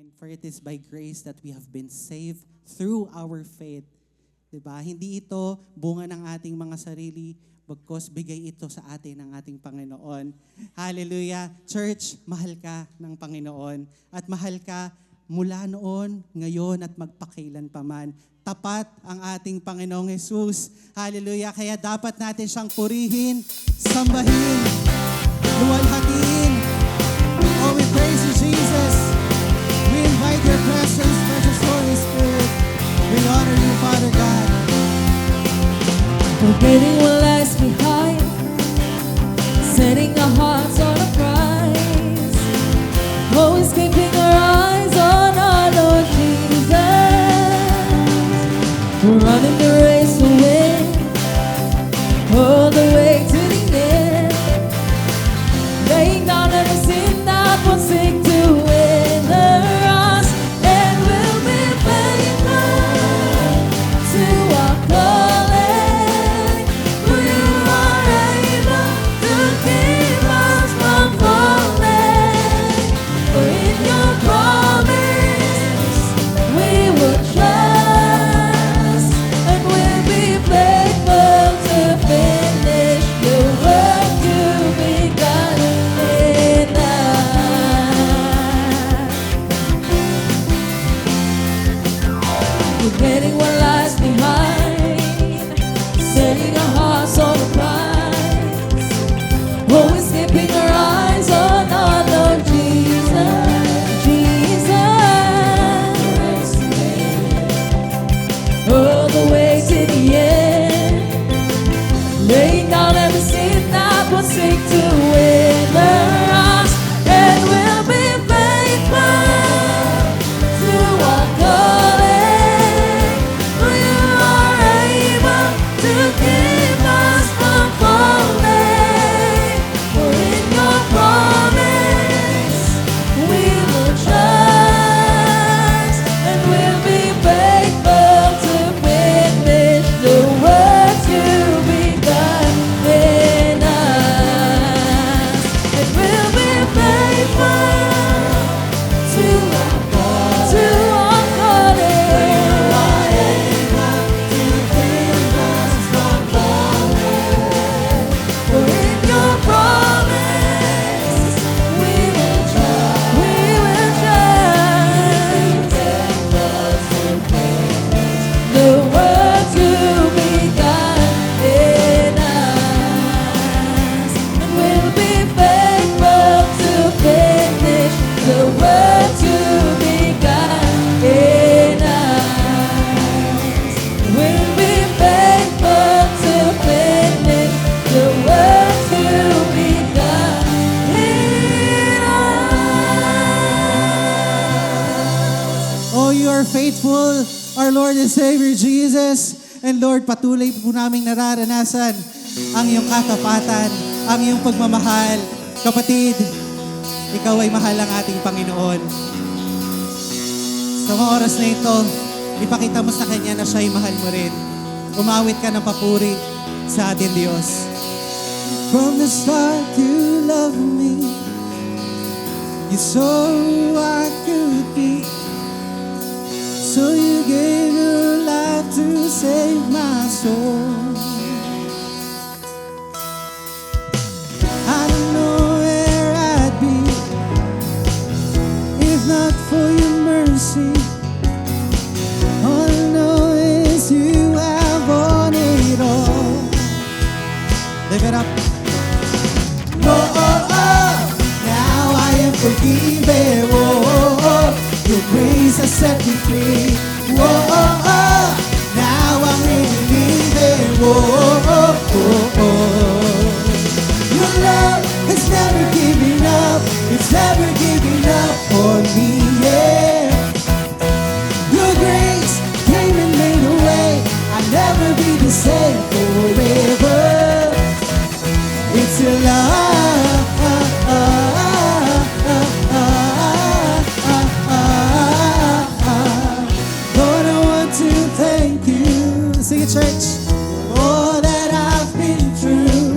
9, for it is by grace that we have been saved through our faith. Diba? Hindi ito bunga ng ating mga sarili, bagkus bigay ito sa atin ng ating Panginoon. Hallelujah! Church, mahal ka ng Panginoon at mahal ka mula noon, ngayon at magpakailan pa man. Tapat ang ating Panginoong Jesus. Hallelujah! Kaya dapat natin siyang purihin, sambahin, luwalhatiin. Oh, we praise you, Jesus. We invite your presence, precious Holy Spirit. We honor you, Father God. Forgetting what lies behind, setting our hearts on a prize, always keeping our eyes on our Lord Jesus. We're running the race to win, all the way to the end, laying down every sin that will seek to wither us, and we'll be faithful to our calling. For you are able to keep us from falling. For in your promise we will trust, and we'll be faithful to finish the work you begun in us. Forgetting what lies behind, setting our hearts on the prize, always keeping our eyes on our Lord Jesus. Jesus, all the way to the end, laying down every sin that will seek to wither us, and we'll be faithful to our calling. For you are able to keep us from falling. For in your promise we will trust, and we'll be faithful to finish the work you begun in us. And we'll be faithful to our calling. For in your promise we will trust, we will trust. The work you begun in us, and we'll be faithful to finish the work you begun in us. We'll be faithful to finish the work you begun in us. Oh, you are faithful, our Lord and Savior Jesus. And Lord, patuloy po naming nararanasan ang iyong katapatan, ang iyong pagmamahal. Kapatid, ikaw ay mahal ang ating Panginoon. Sa mga oras na ito, ipakita mo sa Kanya na siya ay mahal mo rin. Umawit ka ng papuri sa ating Diyos. From the start you loved me, you saw who I could be. So you gave your life to save my soul. I don't know where I'd be if not for your mercy. All I know is you have won it all. Live it up. Oh, oh, oh, now I am forgiven. Oh, oh, oh, your grace has set me free. Oh, oh, oh, now I'm really leaving. Oh, oh, oh, oh. Your love has never given up. It's never giving up on me, yeah. Your grace came and made a way. I'll never be the same forever. It's your love. Lord, I want to thank you. Sing it, church. All that I've been through,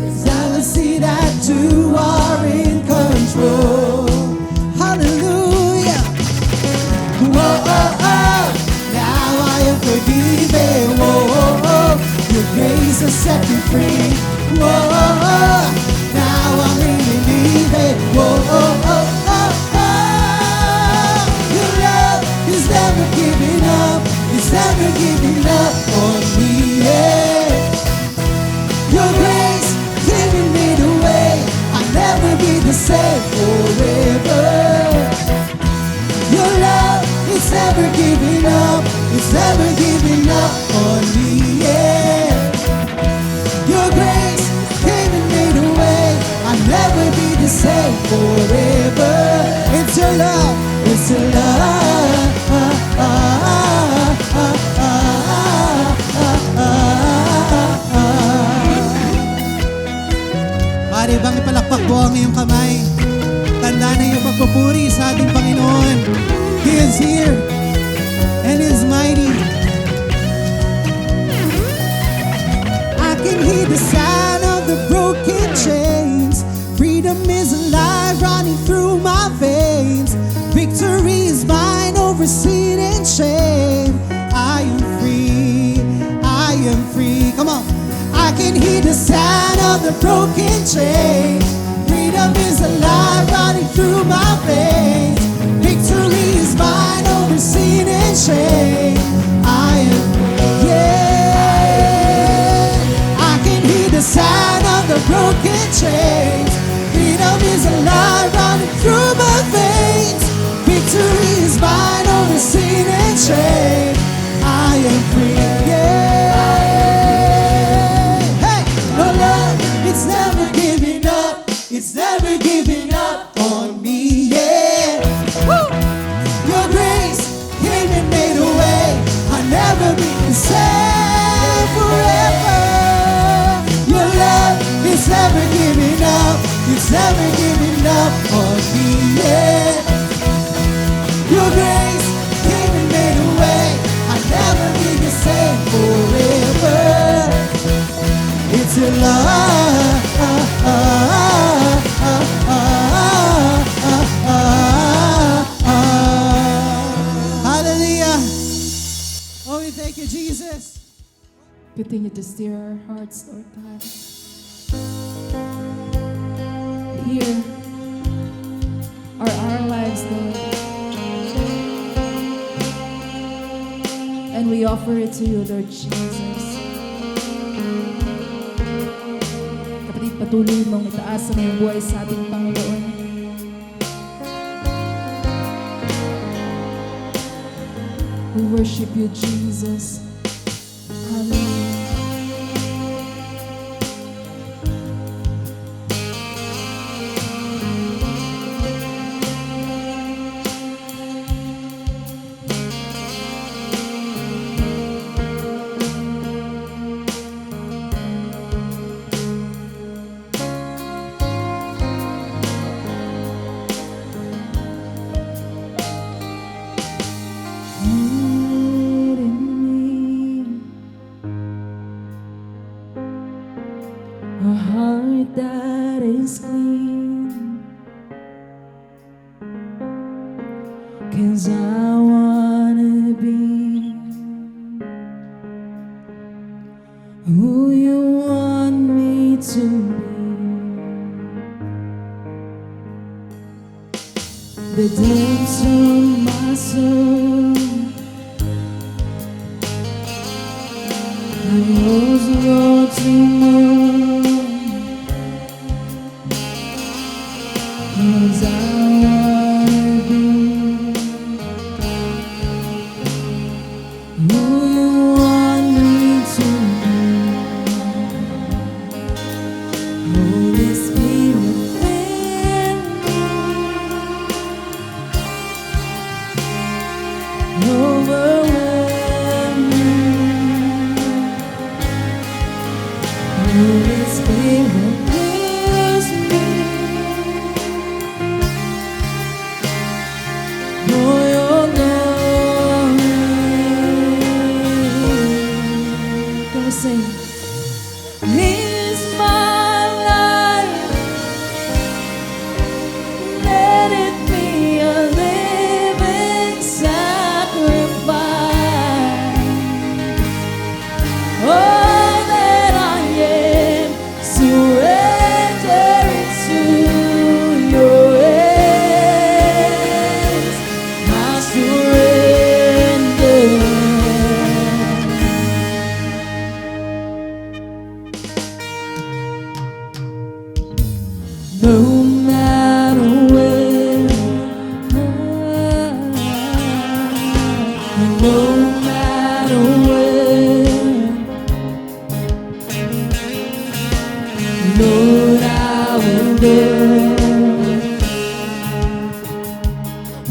'cause I will see that you are in control. forgiven. Whoa, your grace has set me free. Whoa, now I'm really leaving. Whoa, your love is never giving up. It's never giving up on me. Yeah. Your grace giving me the way. I'll never be the same forever. Your love is never giving up. It's never giving up on me. Yeah. Your grace giving me the way. I'll never be the same forever. It's your love. It's your love. Pare bang ipalakpak po ang iyong kamay? Tanda na yung pagpupuri sa ating Panginoon. He is here and is mighty. I can hear the sound of the broken chains. Freedom is alive running through my veins. Victory is mine over sin and shame. I am free, I am free. Come on. I can hear the sound of the broken chain. Freedom is alive running through my veins. Victory is mine over sin and shame. I am free, yeah. I can hear the sound of the broken chains. Freedom is alive running through my veins. Victory is mine over sin and shame. I am free, yeah. It's never giving up. It's never giving up on me, yeah. Woo! Your grace came and made a way. I'll never be the same forever. Your love is never giving up. It's never giving up on me, yeah. Your grace came and made a way. I'll never be the same forever. It's your love. Hallelujah. Oh, we thank you, Jesus. Continue to stir our hearts, Lord God. Here are our lives, Lord. And we offer it to you, Lord Jesus. Kapatid, patuloy mong itaas ang iyong buhay sa ating Panginoon. We worship you, Jesus. Hallelujah. A heart that is clean, 'cause I wanna be who you want me to be. The depths of my soul, I was your tomorrow. 'Cause I wanna be who you want me to be. Holy Spirit, within me, overwhelm me. Holy Spirit,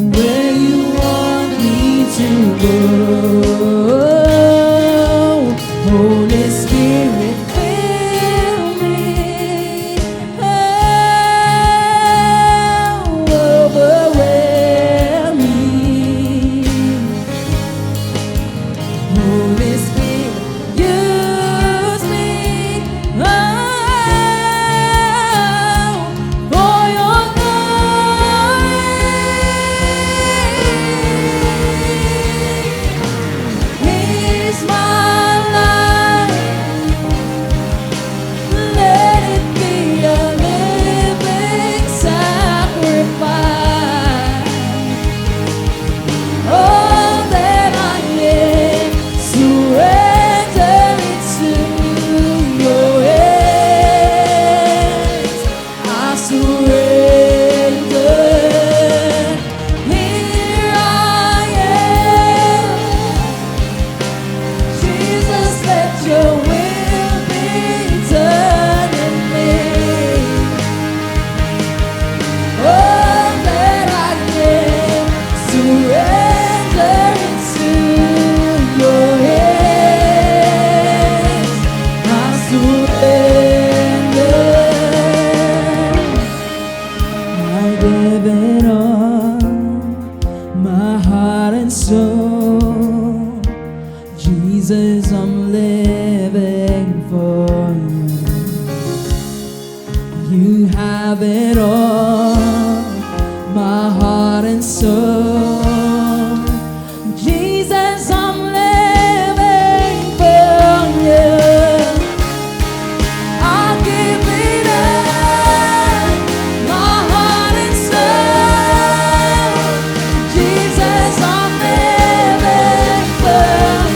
where you want me to go. Holy Spirit, fill me, overwhelm me. Holy Spirit, use me, for your glory. Here's my life, let it be a living sacrifice. All that I am, surrender it to your hands. I surrender. Here I am. Jesus, let your will be done in me. All that I am, surrender it to your hands. I surrender. I give it all, my heart and soul. Jesus, I'm living for you. You have it all, my heart and soul. Jesus, I'm living for you. I'll give it up, my heart and soul. Jesus, I'm living for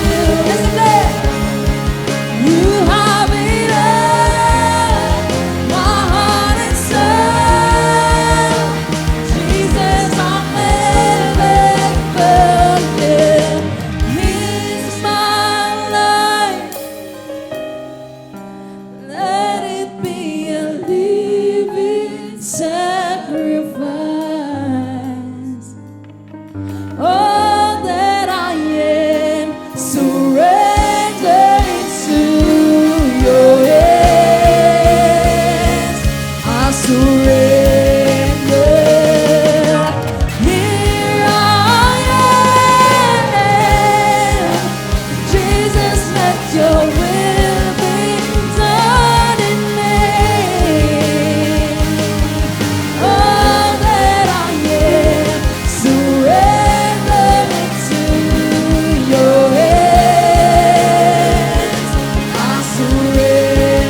you. Listen to it. You have it all, my heart and soul. Jesus, I'm living for you. Here's my life, let it be a living sacrifice. All that I am, surrender it to your hands. I surrender. Here I am. Jesus, let your will be done in me. All that I am, surrender it to your hands. I surrender.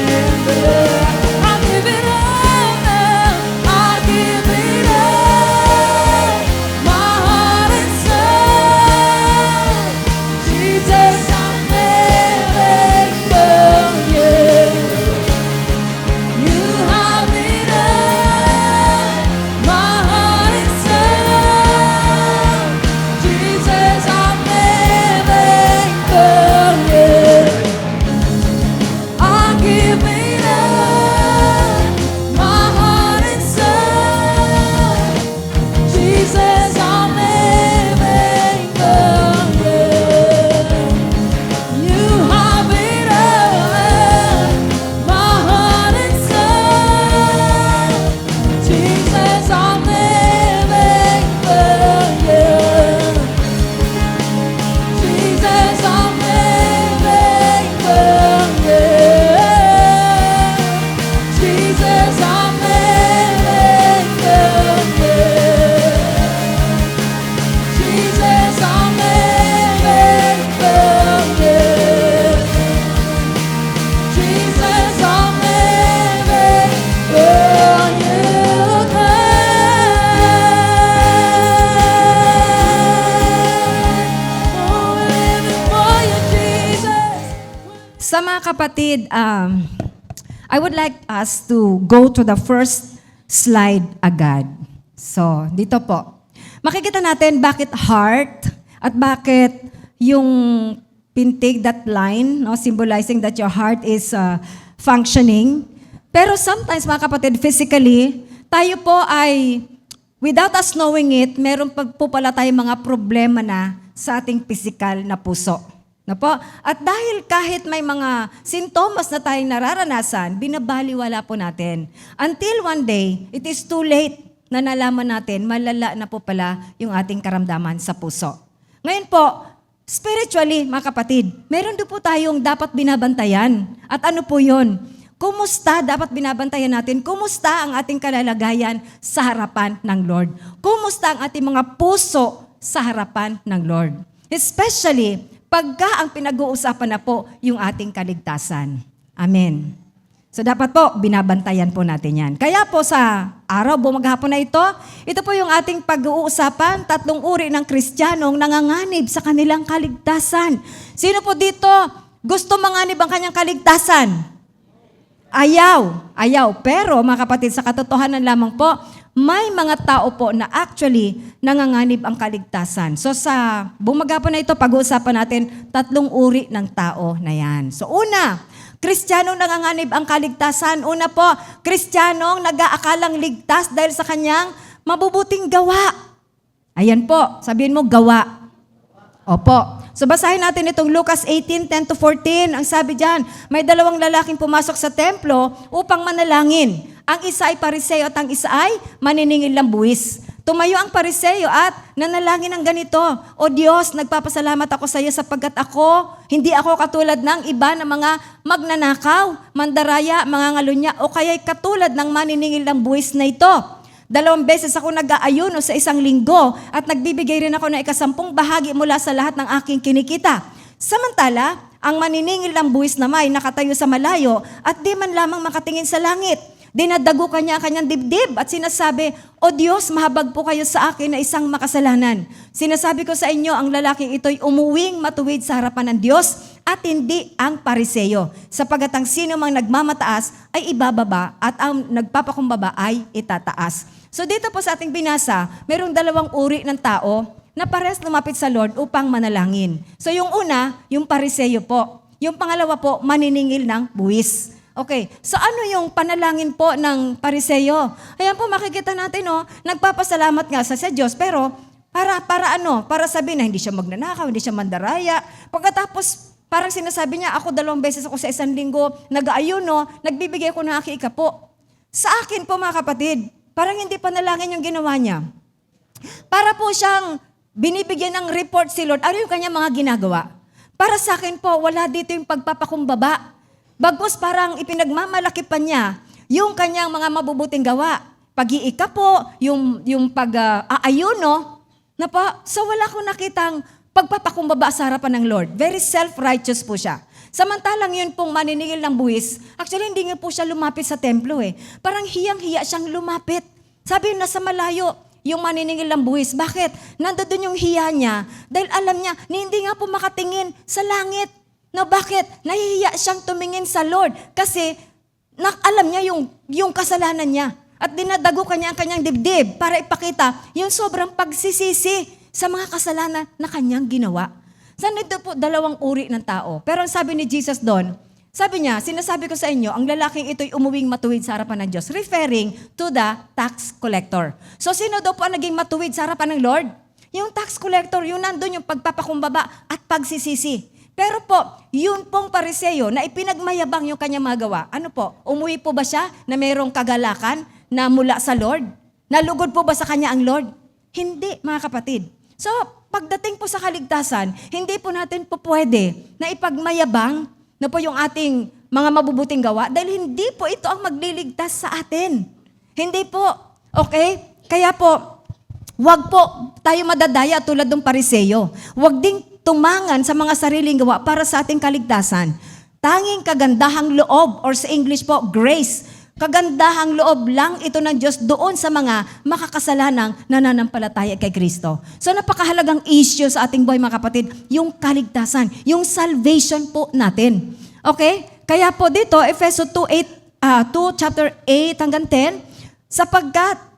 I give it all now. I give it all, my heart and soul. Jesus, I'm living for you. You have it all, my heart and soul. Jesus, I'm living for you. I give it all, my heart and soul. Jesus, I'm living for you. You have it all, my heart and soul. Jesus, I'm living for you. Jesus, I'm living for you. Jesus, I'm living for you. Jesus, I'm living for you. Jesus, I'm living for you. Oh, living for you, Jesus. Sa mga kapatid, I would like us to go to the first slide agad. So, dito po. Makikita natin bakit heart at bakit yung pintig, that line, no, symbolizing that your heart is functioning. Pero sometimes, mga kapatid, physically, tayo po ay without us knowing it, meron po pala tayong mga problema na sa ating physical na puso. Na po? At dahil kahit may mga sintomas na tayong nararanasan, binabaliwala po natin. Until one day, it is too late na nalaman natin, malala na po pala yung ating karamdaman sa puso. Ngayon po, spiritually, mga kapatid, meron doon po tayong dapat binabantayan. At ano po yun? Kumusta dapat binabantayan natin? Kumusta ang ating kalalagayan sa harapan ng Lord? Kumusta ang ating mga puso sa harapan ng Lord? Especially, pagka ang pinag-uusapan na po yung ating kaligtasan. Amen. So dapat po, binabantayan po natin yan. Kaya po sa araw, bumaghapon na ito po yung ating pag-uusapan, 3 uri ng Kristiyanong nanganganib sa kanilang kaligtasan. Sino po dito gusto manganib ang kanyang kaligtasan? Ayaw. Pero mga kapatid, sa katotohanan lamang po, may mga tao po na actually nanganganib ang kaligtasan. So sa bumaghapon na ito, pag-uusapan natin 3 uri ng tao na yan. So una, Kristiyanong nanganganib ang kaligtasan. Una po, Kristiyanong nag-aakalang ligtas dahil sa kanyang mabubuting gawa. Ayan po, sabihin mo gawa. Opo. So basahin natin itong Lucas 18:10-14. Ang sabi diyan, may 2 lalaking pumasok sa templo upang manalangin. Ang isa ay pariseo at ang isa ay maniningil ng buwis. Tumayo ang pariseo at nanalangin ng ganito, O Diyos, nagpapasalamat ako sa iyo sapagkat hindi ako katulad ng iba na mga magnanakaw, mandaraya, mga ngalunya, o kaya'y katulad ng maniningil ng buwis na ito. 2 beses ako nag-aayuno sa isang linggo at nagbibigay rin ako ng 10 bahagi mula sa lahat ng aking kinikita. Samantala, ang maniningil ng buwis na may nakatayo sa malayo at di man lamang makatingin sa langit. Dinadago kanya ang kanyang dibdib at sinasabi, O Diyos, mahabag po kayo sa akin na isang makasalanan. Sinasabi ko sa inyo, ang lalaking ito'y umuwing matuwid sa harapan ng Diyos at hindi ang pariseo. Sapagat ang sino mang nagmamataas ay ibababa at ang nagpapakumbaba ay itataas. So dito po sa ating binasa, mayroong 2 uri ng tao na parehas lumapit sa Lord upang manalangin. So yung una, yung pariseo po. Yung pangalawa po, maniningil ng buwis. Okay, so ano yung panalangin po ng pariseo? Ayan po, makikita natin, nagpapasalamat nga sa Diyos, pero para sabihin na hindi siya magnanakaw, hindi siya mandaraya. Pagkatapos, parang sinasabi niya, ako 2 beses ako sa isang linggo, nag-aayuno, nagbibigay ko ng aking ikapo. Sa akin po mga kapatid, parang hindi panalangin yung ginawa niya. Para po siyang binibigyan ng report si Lord, ano yung kanyang mga ginagawa? Para sa akin po, wala dito yung pagpapakumbaba. Bagkus parang ipinagmamalaki pa niya yung kanyang mga mabubuting gawa. Pag-iika po, yung pag-aayuno, na po, so wala akong nakitang pagpapakumbaba sa harapan ng Lord. Very self-righteous po siya. Samantalang yun pong maniningil ng buwis, actually hindi nga po siya lumapit sa templo Parang hiyang-hiya siyang lumapit. Sabi nasa malayo, yung maniningil ng buwis. Bakit? Nandoon yung hiya niya dahil alam niya, hindi nga po makatingin sa langit. Na bakit? Nahihiya siyang tumingin sa Lord kasi alam niya yung kasalanan niya. At dinadago kanya ang kanyang dibdib para ipakita yung sobrang pagsisisi sa mga kasalanan na kanyang ginawa. So nito po 2 uri ng tao. Pero ang sabi ni Jesus doon, sabi niya, sinasabi ko sa inyo, ang lalaking ito'y umuwing matuwid sa harapan ng Diyos, referring to the tax collector. So sino daw po ang naging matuwid sa harapan ng Lord? Yung tax collector, yung nandun yung pagpapakumbaba at pagsisisi. Pero po, yun pong pariseo na ipinagmayabang yung kanyang mga gawa. Ano po? Umuwi po ba siya na mayroong kagalakan na mula sa Lord? Nalugod po ba sa kanya ang Lord? Hindi, mga kapatid. So, pagdating po sa kaligtasan, hindi po natin po pwede na ipagmayabang na po yung ating mga mabubuting gawa dahil hindi po ito ang magliligtas sa atin. Hindi po. Okay? Kaya po, wag po tayo madadaya tulad ng pariseo. Wag ding tumangan sa mga sariling gawa para sa ating kaligtasan. Tanging kagandahang loob, or sa English po, grace. Kagandahang loob lang ito ng Diyos doon sa mga makakasalanang nananampalataya kay Kristo. So napakahalagang issue sa ating buhay mga kapatid, yung kaligtasan, yung salvation po natin. Okay? Kaya po dito, Efeso 2, chapter 8 hanggang 10,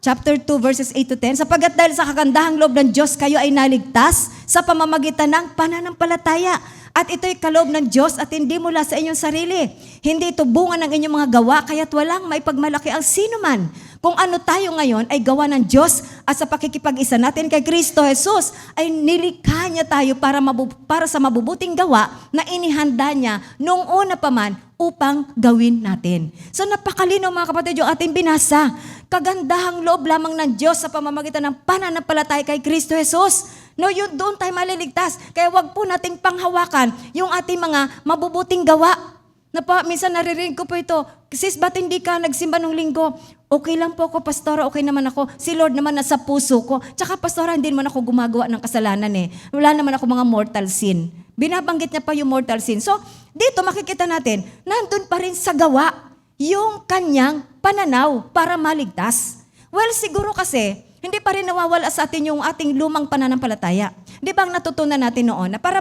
chapter 2 verses 8-10, sapagkat dahil sa kagandahang loob ng Diyos kayo ay naligtas sa pamamagitan ng pananampalataya. At ito'y kaloob ng Diyos at hindi mula sa inyong sarili. Hindi ito bunga ng inyong mga gawa, kaya't walang maipagmalaki ang sino man. Kung ano tayo ngayon ay gawa ng Diyos at sa pakikipag-isa natin kay Kristo Jesus ay nilikha niya tayo para sa mabubuting gawa na inihanda niya noong una pa man upang gawin natin. So napakalinaw mga kapatid yung ating binasa. Kagandahang loob lamang ng Diyos sa pamamagitan ng pananampalataya kay Kristo Jesus. No, yun doon tayo maliligtas. Kaya wag po nating panghawakan yung ating mga mabubuting gawa. Minsan naririnig ko po ito, sis, ba't hindi ka nagsimba nung linggo? Okay lang po ako, pastora, okay naman ako. Si Lord naman nasa puso ko. Tsaka pastora, hindi naman ako gumagawa ng kasalanan eh. Wala naman ako mga mortal sin. Binabanggit niya pa yung mortal sin. So, dito makikita natin, nandun pa rin sa gawa yung kanyang pananaw para maligtas. Well, siguro kasi, hindi pa rin nawawala sa atin yung ating lumang pananampalataya. Di ba ang natutunan natin noon na para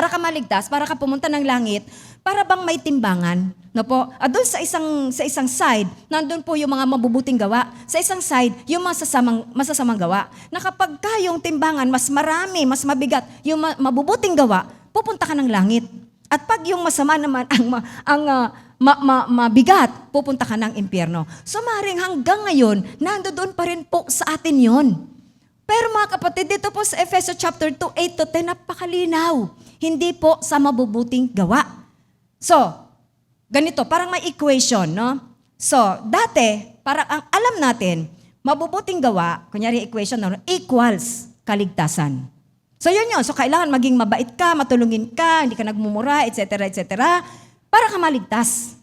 ka maligtas, para ka pumunta ng langit, para bang may timbangan, no po? At doon sa isang side, nandun po yung mga mabubuting gawa. Sa isang side, yung masasamang gawa. Na kapag yung timbangan mas marami, mas mabigat, yung mabubuting gawa, pupunta ka ng langit. At pag yung masama naman mabigat, pupunta ka ng impyerno. So maring hanggang ngayon, nandoon pa rin po sa atin yon. Pero mga kapatid, dito po sa Efeso chapter 2, 8-10, napakalinaw. Hindi po sa mabubuting gawa. So, ganito, parang may equation, no? So, dati, parang ang alam natin, mabubuting gawa, kunyari equation, no, equals kaligtasan. So, yun. So, kailangan maging mabait ka, matulungin ka, hindi ka nagmumura, etc., etc., para ka maligtas.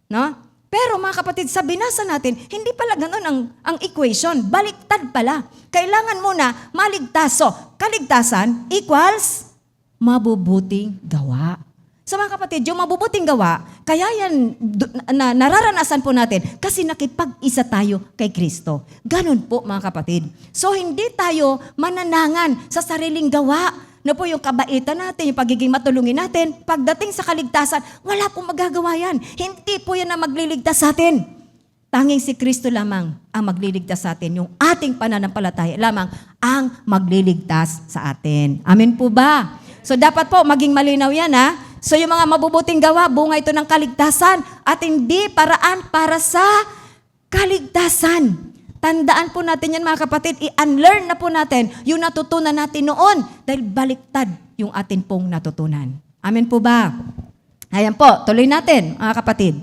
No? Pero mga kapatid, sa binasa natin, hindi pala ganun ang equation. Baliktad pala. Kailangan muna maligtas. So, kaligtasan equals mabubuting gawa. So mga kapatid, yung mabubuting gawa, kaya yan nararanasan po natin kasi nakipag-isa tayo kay Kristo. Ganun po mga kapatid. So hindi tayo mananangan sa sariling gawa. Na po yung kabaitan natin, yung pagiging matulungin natin, pagdating sa kaligtasan, wala pong magagawa yan. Hindi po yan na magliligtas sa atin. Tanging si Kristo lamang ang magliligtas sa atin. Yung ating pananampalataya lamang ang magliligtas sa atin. Amen po ba? So dapat po maging malinaw yan ha. So yung mga mabubuting gawa, bunga ito ng kaligtasan at hindi paraan para sa kaligtasan. Tandaan po natin yan mga kapatid, i-unlearn na po natin yung natutunan natin noon dahil baliktad yung atin pong natutunan. Amen po ba? Ayan po, tuloy natin mga kapatid.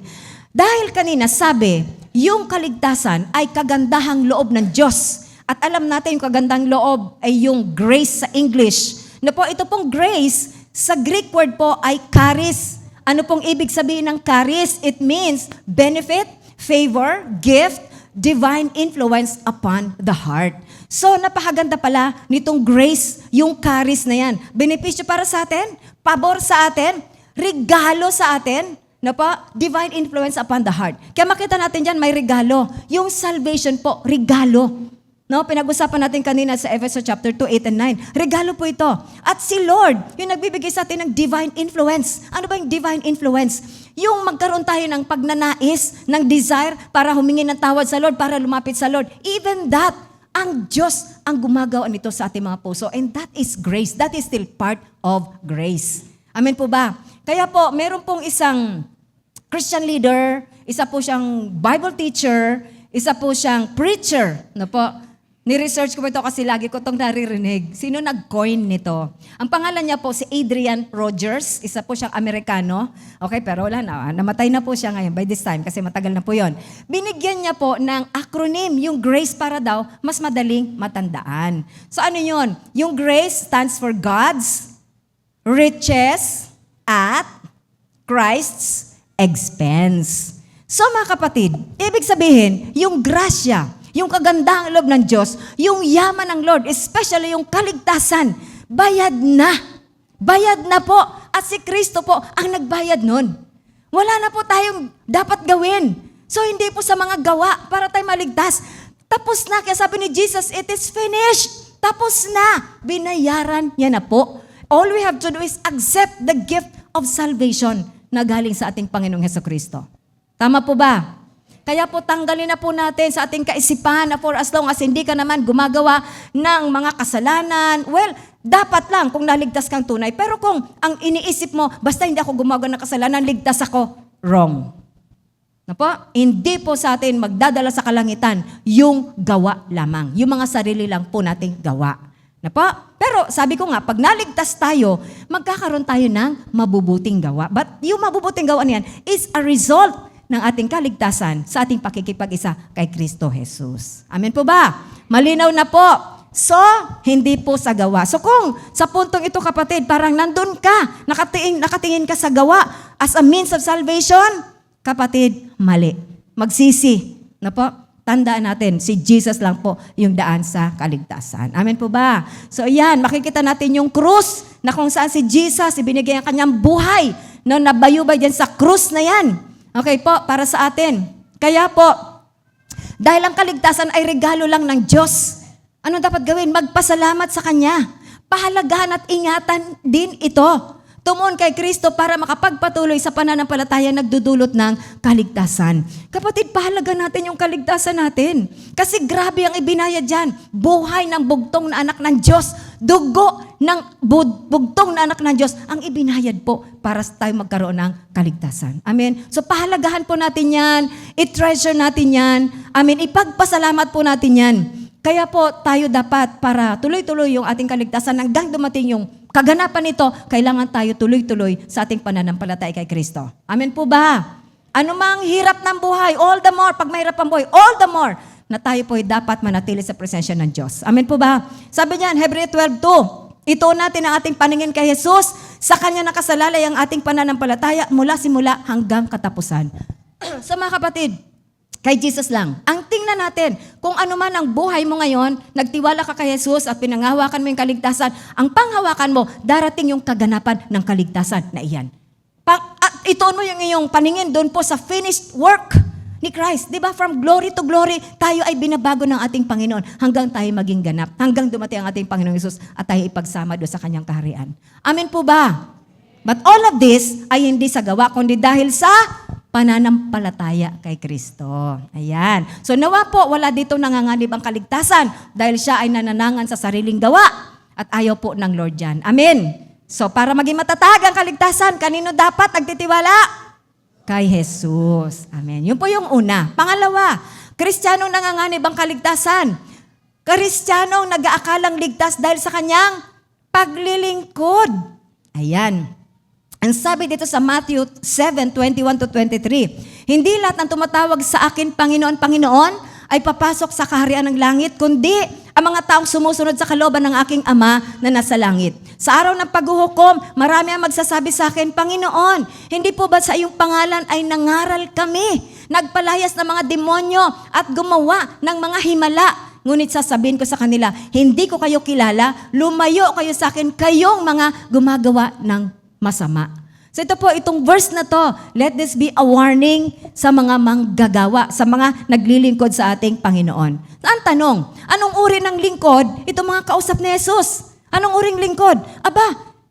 Dahil kanina sabi, yung kaligtasan ay kagandahang loob ng Diyos. At alam natin yung kagandahang loob ay yung grace sa English. Na po ito pong grace, sa Greek word po ay charis. Ano pong ibig sabihin ng charis? It means benefit, favor, gift, divine influence upon the heart. So, napakaganda pala nitong grace, yung charis na yan. Benepisyo para sa atin, pabor sa atin, regalo sa atin, na pa, divine influence upon the heart. Kaya makita natin dyan, may regalo. Yung salvation po, regalo. No, pinag-usapan natin kanina sa Efeso chapter 2, 8 and 9. Regalo po ito. At si Lord, yung nagbibigay sa atin ng divine influence. Ano ba yung divine influence? Yung magkaroon tayo ng pagnanais, ng desire para humingi ng tawad sa Lord, para lumapit sa Lord. Even that, ang Diyos ang gumagawa nito sa ating mga puso. And that is grace. That is still part of grace. Amen po ba? Kaya po, meron pong isang Christian leader, isa po siyang Bible teacher, isa po siyang preacher. No po? Ni-research ko ito kasi lagi ko itong naririnig. Sino nag-coin nito? Ang pangalan niya po si Adrian Rogers. Isa po siyang Amerikano. Okay, pero wala na. Namatay na po siya ngayon by this time kasi matagal na po yon. Binigyan niya po ng acronym, yung GRACE para daw mas madaling matandaan. So ano yun? Yung GRACE stands for God's riches at Christ's expense. So mga kapatid, ibig sabihin, yung grasya, yung kagandahang loob ng Diyos, yung yaman ng Lord, especially yung kaligtasan, bayad na. Bayad na po. At si Kristo po ang nagbayad nun. Wala na po tayong dapat gawin. So hindi po sa mga gawa para tayo maligtas. Tapos na. Kaya sabi ni Jesus, it is finished. Tapos na. Binayaran niya na po. All we have to do is accept the gift of salvation na galing sa ating Panginoong Hesukristo. Tama po ba? Kaya po tanggalin na po natin sa ating kaisipan na for as long as hindi ka naman gumagawa ng mga kasalanan, well, dapat lang kung naligtas kang tunay. Pero kung ang iniisip mo, basta hindi ako gumagawa ng kasalanan, ligtas ako, wrong. Na po? Hindi po sa atin magdadala sa kalangitan yung gawa lamang. Yung mga sarili lang po nating gawa. Na po? Pero sabi ko nga, pag naligtas tayo, magkakaroon tayo ng mabubuting gawa. But yung mabubuting gawa niyan is a result ng ating kaligtasan sa ating pakikipag-isa kay Kristo Jesus. Amen po ba? Malinaw na po. So, hindi po sa gawa. So kung sa puntong ito kapatid, parang nandun ka, nakatingin ka sa gawa as a means of salvation, kapatid, mali. Magsisi. Na po? Tandaan natin, si Jesus lang po yung daan sa kaligtasan. Amen po ba? So yan, makikita natin yung krus na kung saan si Jesus ibinigay ang kanyang buhay na nabayubay dyan sa krus na yan. Okay po, para sa atin. Kaya po, dahil ang kaligtasan ay regalo lang ng Diyos, ano dapat gawin? Magpasalamat sa Kanya. Pahalagahan at ingatan din ito. Tumuon kay Kristo para makapagpatuloy sa pananampalataya nagdudulot ng kaligtasan. Kapatid, pahalaga natin yung kaligtasan natin. Kasi grabe ang ibinayad dyan. Buhay ng bugtong na anak ng Diyos. Dugo ng bugtong na anak ng Diyos ang ibinayad po para tayo magkaroon ng kaligtasan. Amen? So pahalagahan po natin yan. I-treasure natin yan. Amen? Ipagpasalamat po natin yan. Kaya po tayo dapat para tuloy-tuloy yung ating kaligtasan hanggang dumating yung kaganapan nito, kailangan tayo tuloy-tuloy sa ating pananampalataya kay Kristo. Amen po ba? Ano mang hirap ng buhay, all the more, pag mahirap ang buhay, all the more, na tayo po ay dapat manatili sa presensya ng Diyos. Amen po ba? Sabi niyan, Hebreo 12:2, ito natin ang ating paningin kay Jesus, sa Kanya nakasalalay ang ating pananampalataya mula simula hanggang katapusan. So mga kapatid, kay Jesus lang. Ang tingnan natin, kung ano man ang buhay mo ngayon, nagtiwala ka kay Jesus at pinanghawakan mo yung kaligtasan, ang panghawakan mo, darating yung kaganapan ng kaligtasan na iyan. At ituon mo yung iyong paningin doon po sa finished work ni Christ. Di ba? From glory to glory, tayo ay binabago ng ating Panginoon hanggang tayo maging ganap, hanggang dumating ang ating Panginoong Jesus at tayo ipagsama doon sa Kanyang kaharian. Amen po ba? But all of this ay hindi sa gawa, kundi dahil sa pananampalataya kay Kristo. Ayan. So nawa po, wala dito nanganganib ang kaligtasan dahil siya ay nananangan sa sariling gawa at ayaw po ng Lord yan. Amen. So para maging matatag ang kaligtasan, kanino dapat nagtitiwala? Kay Jesus. Amen. Yun po yung una. Pangalawa, Kristiyanong nanganganib ang kaligtasan. Kristiyanong nag-aakalang ligtas dahil sa kanyang paglilingkod. Ayan. Ang sabi dito sa Matthew 7:21-23, hindi lahat ng tumatawag sa akin, Panginoon, Panginoon, ay papasok sa kaharian ng langit, kundi ang mga taong sumusunod sa kalooban ng aking Ama na nasa langit. Sa araw ng paghuhukom, marami ang magsasabi sa akin, Panginoon, hindi po ba sa iyong pangalan ay nangaral kami, nagpalayas ng mga demonyo at gumawa ng mga himala? Ngunit sasabihin ko sa kanila, hindi ko kayo kilala, lumayo kayo sa akin, kayong mga gumagawa ng masama. So ito po, itong verse na to, let this be a warning sa mga manggagawa, sa mga naglilingkod sa ating Panginoon. Ang tanong, anong uri ng lingkod? Ito mga kausap ni Jesus. Anong uring lingkod? Aba,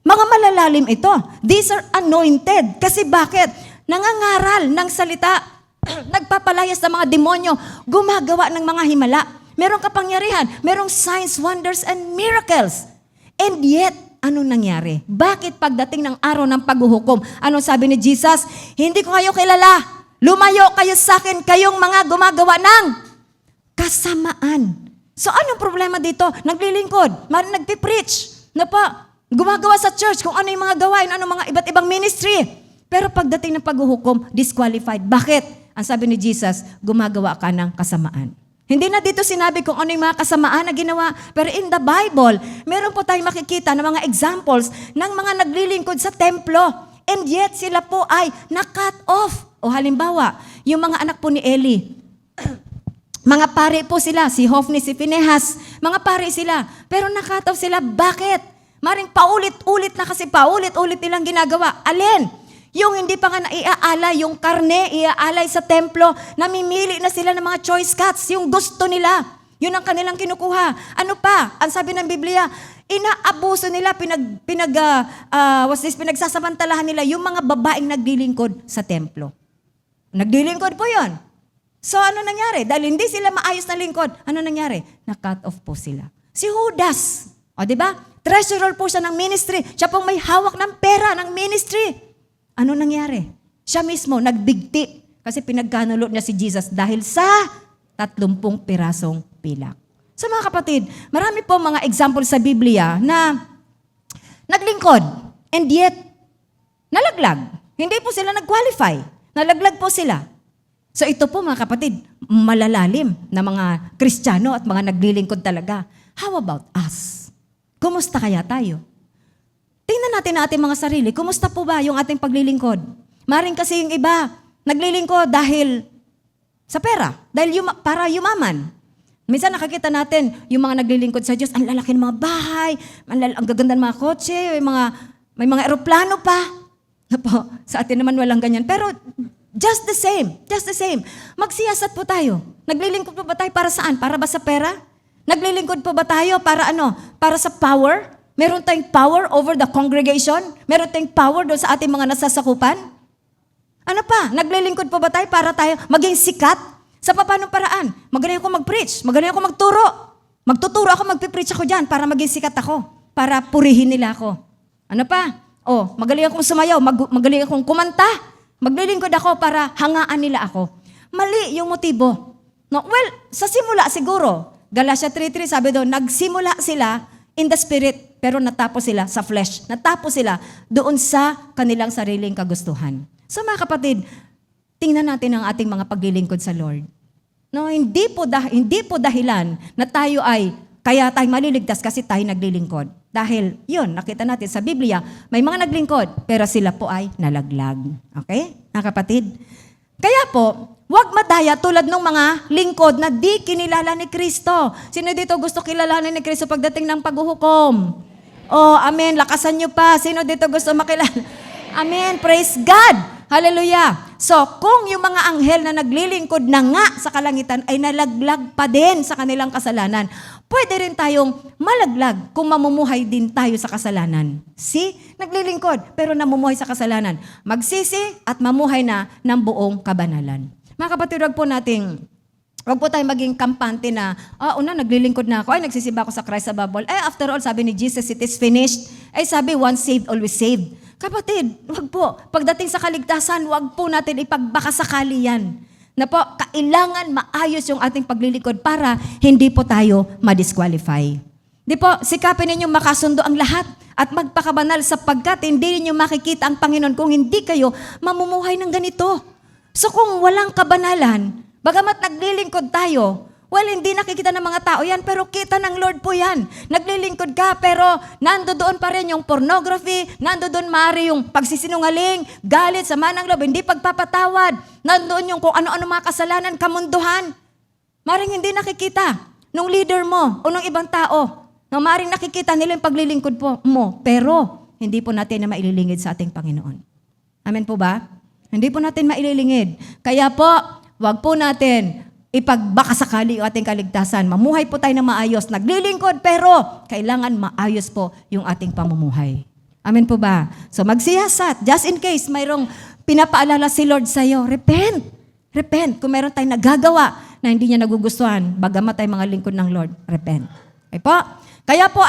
mga malalalim ito. These are anointed. Kasi bakit? Nangangaral ng salita, nagpapalayas ng mga demonyo, gumagawa ng mga himala. Merong kapangyarihan, merong signs, wonders, and miracles. And yet, anong nangyari? Bakit pagdating ng araw ng paghuhukom, anong sabi ni Jesus? Hindi ko kayo kilala. Lumayo kayo sa akin, kayong mga gumagawa ng kasamaan. So anong problema dito? Naglilingkod, nagpipreach, na pa, gumagawa sa church kung ano yung mga gawain, ano mga iba't ibang ministry. Pero pagdating ng paghuhukom, disqualified. Bakit? Ang sabi ni Jesus, gumagawa ka ng kasamaan. Hindi na dito sinabi kung ano yung mga kasamaan na ginawa. Pero in the Bible, meron po tayong makikita ng mga examples ng mga naglilingkod sa templo. And yet, sila po ay na-cut off. O halimbawa, yung mga anak po ni Eli. Mga pare po sila, si Hophni, si Phinehas. Mga pare sila. Pero na-cut off sila. Bakit? Maring paulit-ulit na kasi paulit-ulit nilang ginagawa. Alin? Yung hindi pa nga naiaalay, yung karne, iaalay sa templo, namimili na sila ng mga choice cuts, yung gusto nila. Yun ang kanilang kinukuha. Ano pa? Ang sabi ng Biblia, inaabuso nila, pinagsasamantalahan nila yung mga babaeng naglilingkod sa templo. Naglilingkod po yun. So ano nangyari? Dahil hindi sila maayos na lingkod, ano nangyari? Na-cut off po sila. Si Judas, o di ba? Treasurer po siya ng ministry. Siya pong may hawak ng pera ng ministry. Ano nangyari? Siya mismo nagbigti kasi pinagkanulot niya si Jesus dahil sa 30 pirasong pilak. So mga kapatid, marami po mga example sa Biblia na naglingkod and yet nalaglag. Hindi po sila nag-qualify. Nalaglag po sila. So ito po mga kapatid, malalalim na mga Kristiyano at mga naglilingkod talaga. How about us? Kumusta kaya tayo? Tingnan natin ang ating mga sarili. Kumusta po ba yung ating paglilingkod? Maring kasi yung iba, naglilingkod dahil sa pera. Dahil para yumaman. Minsan nakakita natin yung mga naglilingkod sa Diyos, ang lalaki ng mga bahay, ang gaganda ng mga kotse, may mga eroplano pa. Po, sa atin naman walang ganyan. Pero just the same. Magsiyasat po tayo. Naglilingkod po ba tayo para saan? Para ba sa pera? Naglilingkod po ba tayo para ano? Para sa power? Meron tayong power over the congregation? Meron tayong power doon sa ating mga nasasakupan? Ano pa? Naglilingkod po ba tayo para tayo maging sikat? Sa paanong paraan? Magaling ako mag-preach. Magaling ako magturo. Magtuturo ako, magpipreach ako dyan para maging sikat ako. Para purihin nila ako. Ano pa? Magaling akong sumayaw. Magaling akong kumanta. Maglilingkod ako para hangaan nila ako. Mali yung motibo. No? Well, sa simula siguro. Galatia 3:3 sabi doon, nagsimula sila in the spirit, pero natapos sila sa flesh. Natapos sila doon sa kanilang sariling kagustuhan. So mga kapatid, tingnan natin ang ating mga paglilingkod sa Lord. No, hindi po dahilan na tayo ay kaya tayo maliligtas kasi tayo naglilingkod. Dahil yun, nakita natin sa Biblia, may mga naglingkod, pero sila po ay nalaglag. Okay? Mga kapatid? Kaya po, huwag madaya tulad ng mga lingkod na di kinilala ni Kristo. Sino dito gusto kilalanin ni Kristo pagdating ng paghuhukom? Amen. Lakasan nyo pa. Sino dito gusto makilala? Amen. Praise God. Hallelujah. So, kung yung mga anghel na naglilingkod na nga sa kalangitan ay nalaglag pa din sa kanilang kasalanan, pwede rin tayong malaglag kung mamumuhay din tayo sa kasalanan. See? Naglilingkod pero namumuhay sa kasalanan. Magsisi at mamuhay na ng buong kabanalan. Mga kapatid, wag po tayo maging kampante na, naglilingkod na ako, nagsisiba ako sa Christ above all. After all, sabi ni Jesus, it is finished. Sabi, once saved, always saved. Kapatid, wag po. Pagdating sa kaligtasan, wag po natin ipagbakasakali yan. Na po, kailangan maayos yung ating paglilingkod para hindi po tayo ma-disqualify. Di po, sikapin ninyong makasundo ang lahat at magpakabanal sapagkat hindi ninyo makikita ang Panginoon kung hindi kayo mamumuhay ng ganito. So kung walang kabanalan, bagamat naglilingkod tayo, well, hindi nakikita ng mga tao yan, pero kita ng Lord po yan. Naglilingkod ka, pero nandoon pa rin yung pornography, nandoon maaari yung pagsisinungaling, galit, sama ng loob, hindi pagpapatawad, nandoon yung kung ano-ano mga kasalanan, kamunduhan. Maring hindi nakikita nung leader mo o nung ibang tao. Maring nakikita nila yung paglilingkod mo, pero hindi po natin na maililingid sa ating Panginoon. Amen po ba? Hindi po natin maililingid. Kaya po, wag po natin ipagbakasakali yung ating kaligtasan. Mamuhay po tayo ng maayos. Naglilingkod, pero kailangan maayos po yung ating pamumuhay. Amen po ba? So magsiyasat. Just in case mayroong pinapaalala si Lord sa'yo, repent. Repent. Kung meron tayong nagagawa na hindi niya nagugustuhan, bagamat tayo mga lingkod ng Lord, repent. Okay po? Kaya po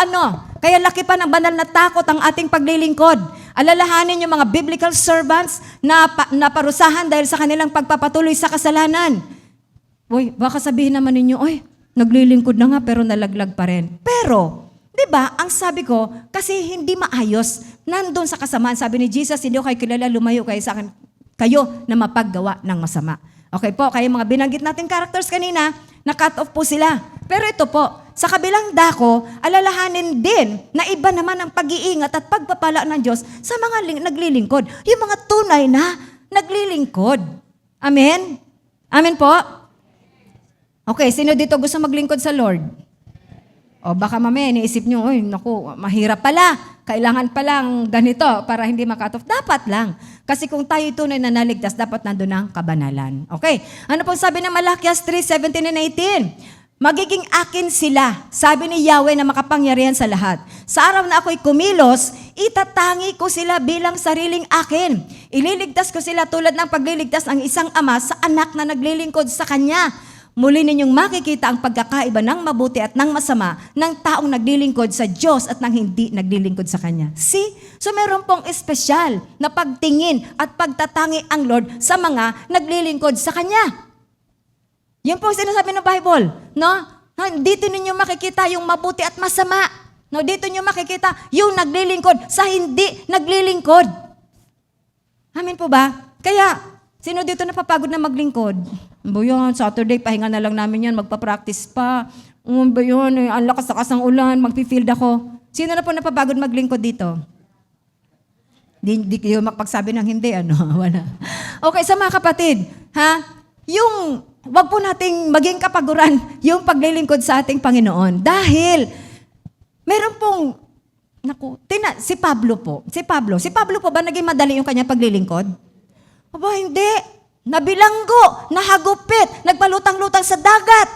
kaya laki pa ng banal na takot ang ating paglilingkod. Alalahanin yung mga biblical servants na parusahan dahil sa kanilang pagpapatuloy sa kasalanan. Baka sabihin naman ninyo, naglilingkod na nga pero nalaglag pa rin. Pero, di ba, ang sabi ko, kasi hindi maayos, nandun sa kasamaan. Sabi ni Jesus, hindi ko kayo kilala, lumayo kayo sa akin, kayo na mapaggawa ng masama. Okay po, kaya mga binanggit natin characters kanina, na-cut off po sila. Pero ito po, sa kabilang dako, alalahanin din na iba naman ang pag-iingat at pagpapala ng Diyos sa mga naglilingkod. Yung mga tunay na naglilingkod. Amen? Amen po? Okay, sino dito gusto maglingkod sa Lord? Baka mamaya iniisip nyo, mahirap pala. Kailangan palang ganito para hindi makatoff. Dapat lang. Kasi kung tayo tunay na naligtas, dapat nandun ang kabanalan. Okay, ano pong sabi ng Malakias 3:17 and 18? Magiging akin sila, sabi ni Yahweh na makapangyarihan sa lahat. Sa araw na ako'y kumilos, Itatangi ko sila bilang sariling akin. Ililigtas ko sila tulad ng pagliligtas ng isang ama sa anak na naglilingkod sa kanya. Muli ninyong makikita ang pagkakaiba ng mabuti at ng masama ng taong naglilingkod sa Diyos at ng hindi naglilingkod sa Kanya. See? So meron pong espesyal na pagtingin at pagtatangi ang Lord sa mga naglilingkod sa Kanya. Yan po ang sinasabi ng Bible. No? Dito ninyo makikita yung mabuti at masama. No? Dito ninyo makikita yung naglilingkod sa hindi naglilingkod. Amen po ba? Kaya, sino dito napapagod na maglingkod? Ba yun, Saturday, pahinga na lang namin yan, magpa-practice pa. Ba yun, ang lakas-lakas ng ulan, magpi-field ako. Sino na po napapagod maglingkod dito? Di kayo makapagsabi ng hindi, ano? Wala. Okay, sa mga kapatid, wag po nating maging kapaguran yung paglilingkod sa ating Panginoon. Dahil, meron pong, si Pablo po. Si Pablo po ba naging madali yung kanya paglilingkod? Aba, hindi. Nabilanggo, nahagupit, nagbalutang-lutang sa dagat,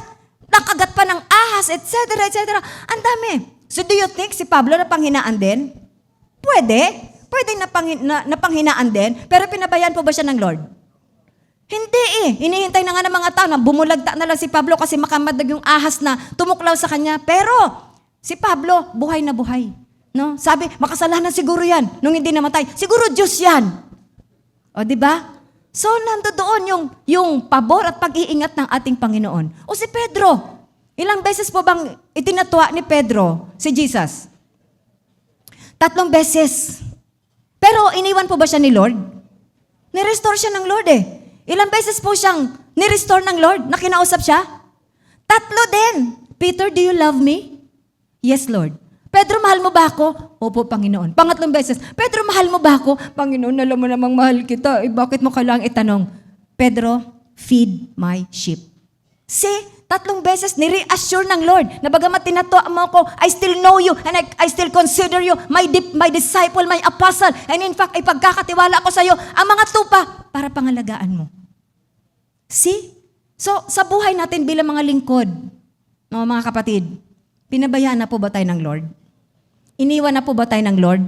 nakagat pa ng ahas, etc., etc. Ang dami. So do you think si Pablo napanghinaan din? Pwede napanghinaan din, pero pinabayaan po ba siya ng Lord? Hindi Hinihintay na nga ng mga tao na bumulagta na lang si Pablo kasi makamadag yung ahas na tumuklaw sa kanya. Pero si Pablo, buhay na buhay. No? Sabi, makasalanan siguro yan nung hindi namatay. Siguro Diyos yan. O, di ba? So, nandoon yung pabor at pag-iingat ng ating Panginoon. O si Pedro, ilang beses po bang itinatwa ni Pedro si Jesus? 3 beses. Pero iniwan po ba siya ni Lord? Nirestore siya ng Lord Ilang beses po siyang nirestore ng Lord na kinausap siya? 3 din. Peter, do you love me? Yes, Lord. Pedro, mahal mo ba ako? Opo, Panginoon. 3 beses, Pedro, mahal mo ba ako? Panginoon, alam mo namang mahal kita. Bakit mo kailangang itanong? Pedro, feed my sheep. See, 3 beses ni-reassure ng Lord na bagamat tinatwa mo ako, I still know you and I still consider you my disciple, my apostle. And in fact, ipagkakatiwala ako sa iyo ang mga tupa para pangalagaan mo. See? So, sa buhay natin bilang mga lingkod, mga kapatid, pinabayaan na po ba tayo ng Lord? Iniwan na po ba tayo ng Lord?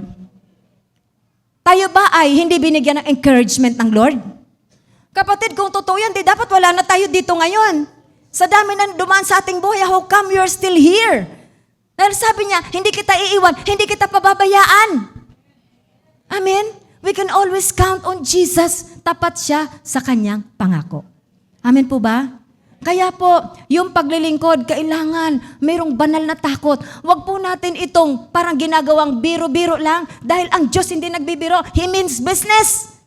Tayo ba ay hindi binigyan ng encouragement ng Lord? Kapatid, kung totoo yan, di dapat wala na tayo dito ngayon. Sa dami na dumaan sa ating buhay, how come you're still here? Dahil sabi niya, hindi kita iiwan, hindi kita pababayaan. Amen? We can always count on Jesus. Tapat siya sa kanyang pangako. Amen po ba? Kaya po, yung paglilingkod, kailangan mayroong banal na takot. Huwag po natin itong parang ginagawang biro-biro lang dahil ang Diyos hindi nagbibiro. He means business.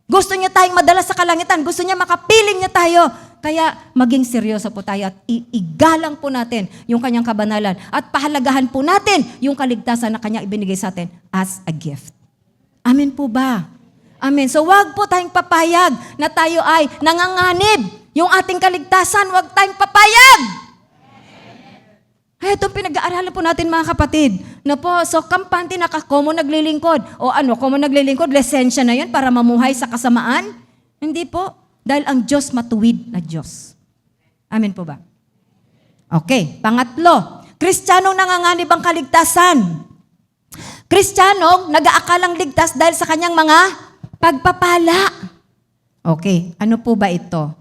Gusto niya tayong madala sa kalangitan. Gusto niya makapiling niya tayo. Kaya maging seryoso po tayo at igalang po natin yung kanyang kabanalan at pahalagahan po natin yung kaligtasan na kanya ibinigay sa atin as a gift. Amen po ba? Amen. So wag po tayong papayag na tayo ay nanganganib. Yung ating kaligtasan, huwag tayong papayag. Ito pinag-aaralan po natin mga kapatid. Na po, so kampante na common naglilingkod. O common naglilingkod, lisensya na yun para mamuhay sa kasamaan? Hindi po. Dahil ang Diyos matuwid na Diyos. Amen po ba? Okay, pangatlo. Kristiyanong nanganganib ang kaligtasan. Kristiyanong nag-aakalang ligtas dahil sa kanyang mga pagpapala. Okay, ano po ba ito?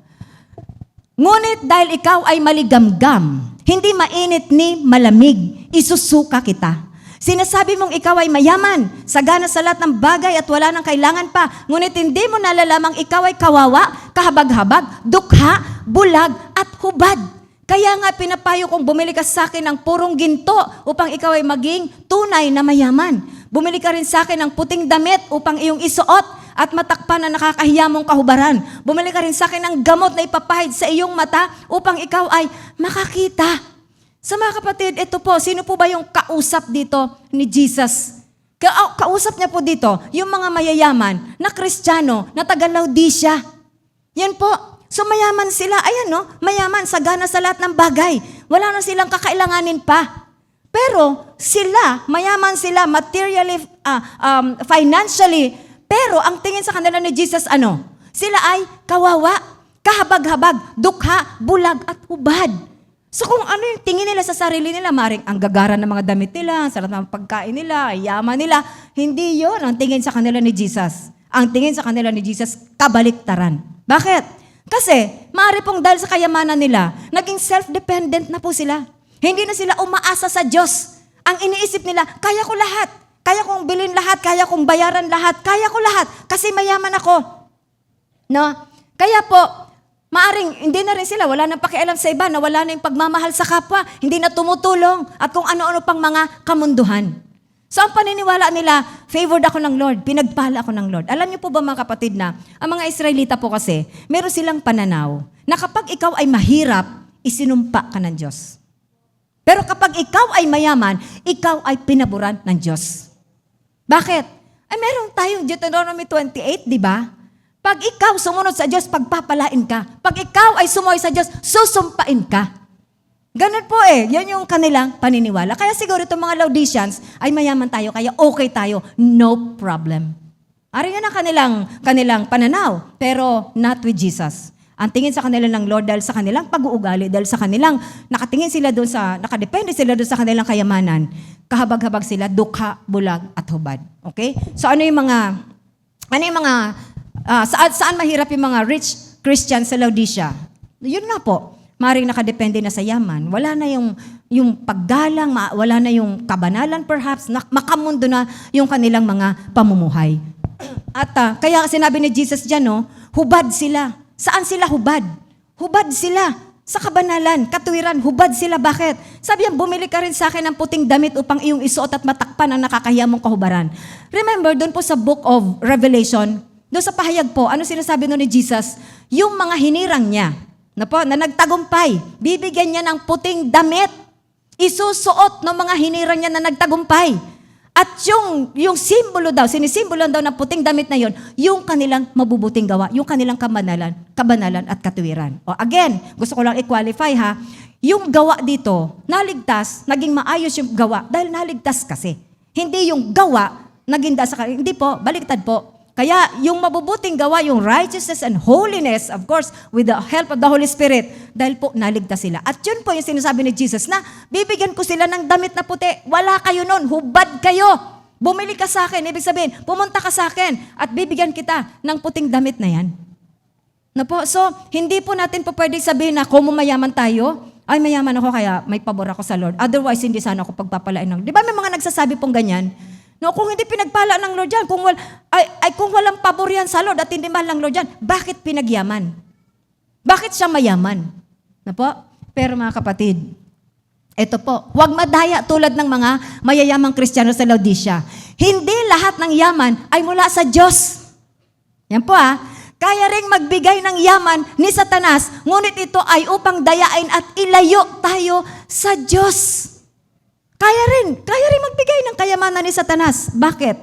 Ngunit dahil ikaw ay maligamgam, hindi mainit ni malamig, isusuka kita. Sinasabi mong ikaw ay mayaman, sagana sa lahat ng bagay at wala nang kailangan pa, ngunit hindi mo nalalamang ikaw ay kawawa, kahabag-habag, dukha, bulag at hubad. Kaya nga pinapayo kong bumili ka sa akin ng purong ginto upang ikaw ay maging tunay na mayaman. Bumili ka rin sa akin ng puting damit upang iyong isuot at matakpan na nakakahiya mong kahubaran. Bumili ka rin sa akin ng gamot na ipapahid sa iyong mata upang ikaw ay makakita. Sa mga kapatid, ito po, sino po ba yung kausap dito ni Jesus? Kausap niya po dito, yung mga mayayaman na Kristiyano, na taga-Laodicea. Yan po. So mayaman sila, mayaman, sagana sa lahat ng bagay. Wala na silang kakailanganin pa. Pero sila, mayaman sila materially, financially, pero ang tingin sa kanila ni Jesus, Sila ay kawawa, kahabag-habag, dukha, bulag at hubad. So kung ano yung tingin nila sa sarili nila, maring ang gagara ng mga damit nila, ang sarap ng pagkain nila, ang yaman nila, hindi yon ang tingin sa kanila ni Jesus. Ang tingin sa kanila ni Jesus, kabaliktaran. Bakit? Kasi, maaari pong dahil sa kayamanan nila, naging self-dependent na po sila. Hindi na sila umaasa sa Diyos. Ang iniisip nila, kaya ko lahat. Kaya kong bilhin lahat, kaya kong bayaran lahat, kaya ko lahat, kasi mayaman ako. No? Kaya po, maaring hindi na rin sila, wala nang pakialam sa iba, nawala na yung pagmamahal sa kapwa, hindi na tumutulong, at kung ano-ano pang mga kamunduhan. So ang paniniwala nila, favored ako ng Lord, pinagpala ako ng Lord. Alam niyo po ba mga kapatid na, ang mga Israelita po kasi, meron silang pananaw, na kapag ikaw ay mahirap, isinumpa ka ng Diyos. Pero kapag ikaw ay mayaman, ikaw ay pinaburan ng Diyos. Bakit? Ay meron tayong Deuteronomy 28, di ba? Pag ikaw sumunod sa Diyos, pagpapalain ka. Pag ikaw ay sumoy sa Diyos, susumpain ka. Ganun po yan yung kanilang paniniwala. Kaya siguro itong mga Laodiceans ay mayaman tayo, kaya okay tayo, no problem. Ari yan ang kanilang pananaw, pero not with Jesus. Ang tingin sa kanila ng Lord dahil sa kanilang pag-uugali, dahil sa kanilang nakadepende sila doon sa kanilang kayamanan, kahabag-habag sila, dukha, bulag, at hubad. Okay? So saan mahirap yung mga rich Christians sa Laodicea? Yun nga po, maring nakadepende na sa yaman. Wala na yung paggalang, wala na yung kabanalan perhaps, makamundo na yung kanilang mga pamumuhay. At kaya sinabi ni Jesus dyan, no, hubad sila. Saan sila hubad? Hubad sila sa kabanalan, katuwiran, hubad sila. Bakit? Sabi yan, bumili ka rin sa akin ng puting damit upang iyong isuot at matakpan ang nakakahiya mong kahubaran. Remember, doon po sa book of Revelation, doon sa pahayag po, ano sinasabi nun ni Jesus? Yung mga hinirang niya, na nagtagumpay, bibigyan niya ng puting damit, isusuot ng mga hinirang niya na nagtagumpay. At yung simbolo daw, sinisimbolo daw ng puting damit na yon, yung kanilang mabubuting gawa, yung kanilang kabanalan at katuwiran. O again, gusto ko lang i-qualify ha, yung gawa dito, naligtas, naging maayos yung gawa, dahil naligtas kasi. Hindi yung gawa, naging hindi po, baliktad po. Kaya yung mabubuting gawa, yung righteousness and holiness, of course, with the help of the Holy Spirit, dahil po naligtas sila. At yun po yung sinasabi ni Jesus na, bibigyan ko sila ng damit na puti. Wala kayo nun, hubad kayo. Bumili ka sa akin, ibig sabihin, pumunta ka sa akin at bibigyan kita ng puting damit na yan. Na po, so, hindi po natin po pwede sabihin na kung mayaman tayo, ay mayaman ako kaya may pabor ako sa Lord. Otherwise, hindi sana ako pagpapalain ng. Di ba may mga nagsasabi pong ganyan? No, kung hindi pinagpala ng Lord yan, kung walang pabor yan sa Lord at hindi mahal ng Lord yan, bakit pinagyaman? Bakit siya mayaman? Na po? Pero mga kapatid, ito po, huwag madaya tulad ng mga mayayamang Kristiyano sa Laodicea. Hindi lahat ng yaman ay mula sa Diyos. Yan po kaya ring magbigay ng yaman ni Satanas, ngunit ito ay upang dayain at ilayo tayo sa Diyos. Kaya rin magbigay ng kayamanan ni Satanas. Bakit?